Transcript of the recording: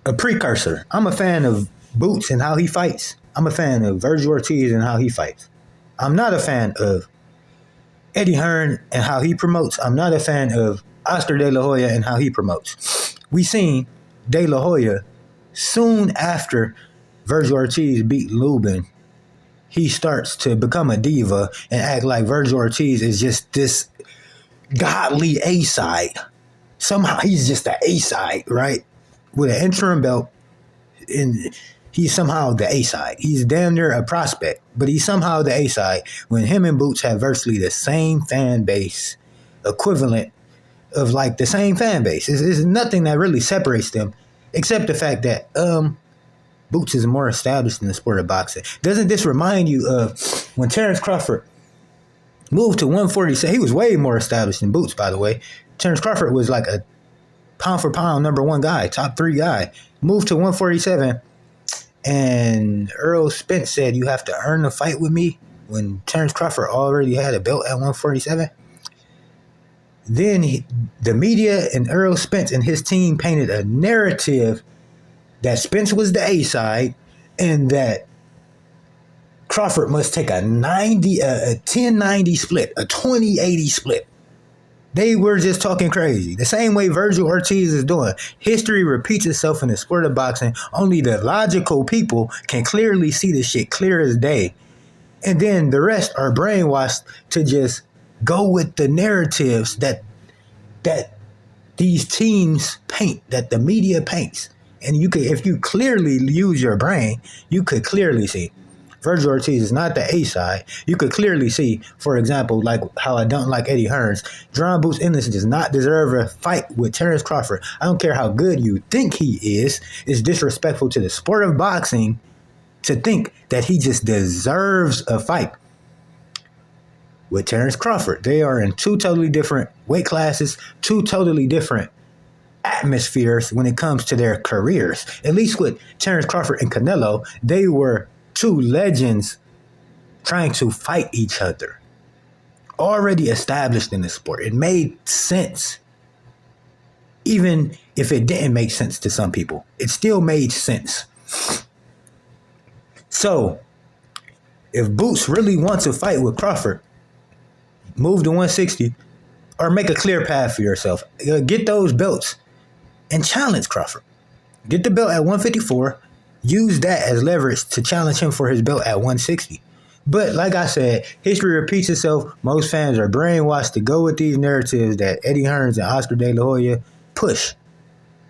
a precursor. I'm a fan of Boots and how he fights. I'm a fan of Virgil Ortiz and how he fights. I'm not a fan of Eddie Hearn and how he promotes. I'm not a fan of Oscar De La Hoya and how he promotes. We seen De La Hoya soon after Virgil Ortiz beat Lubin. He starts to become a diva and act like Virgil Ortiz is just this godly A-side. Somehow he's just the A-side, right? With an interim belt, and he's somehow the A-side. He's damn near a prospect, but he's somehow the A-side when him and Boots have virtually the same fan base, equivalent of like the same fan base. There's nothing that really separates them except the fact that Boots is more established in the sport of boxing. Doesn't this remind you of when Terrence Crawford moved to 147? He was way more established than Boots, by the way. Terrence Crawford was like a pound for pound number one guy, top three guy. Moved to 147, and Earl Spence said, "You have to earn a fight with me," when Terrence Crawford already had a belt at 147. Then the media and Earl Spence and his team painted a narrative that Spence was the A-side and that Crawford must take a 10-90 split, a 20-80 split. They were just talking crazy. The same way Virgil Ortiz is doing. History repeats itself in the sport of boxing. Only the logical people can clearly see this shit clear as day. And then the rest are brainwashed to just go with the narratives that these teams paint, that the media paints. And you could, if you clearly use your brain, you could clearly see Virgil Ortiz is not the A-side. You could clearly see, for example, like how I don't like Eddie Hearns. John Boots Ennis does not deserve a fight with Terrence Crawford. I don't care how good you think he is. It's disrespectful to the sport of boxing to think that he just deserves a fight with Terrence Crawford. They are in two totally different weight classes, two totally different atmospheres when it comes to their careers. At least with Terrence Crawford and Canelo, they were two legends trying to fight each other. Already established in the sport. It made sense. Even if it didn't make sense to some people, it still made sense. So, if Boots really wants to fight with Crawford, move to 160 or make a clear path for yourself. Get those belts and challenge Crawford. Get the belt at 154. Use that as leverage to challenge him for his belt at 160. But like I said, history repeats itself. Most fans are brainwashed to go with these narratives that Eddie Hearns and Oscar De La Hoya push.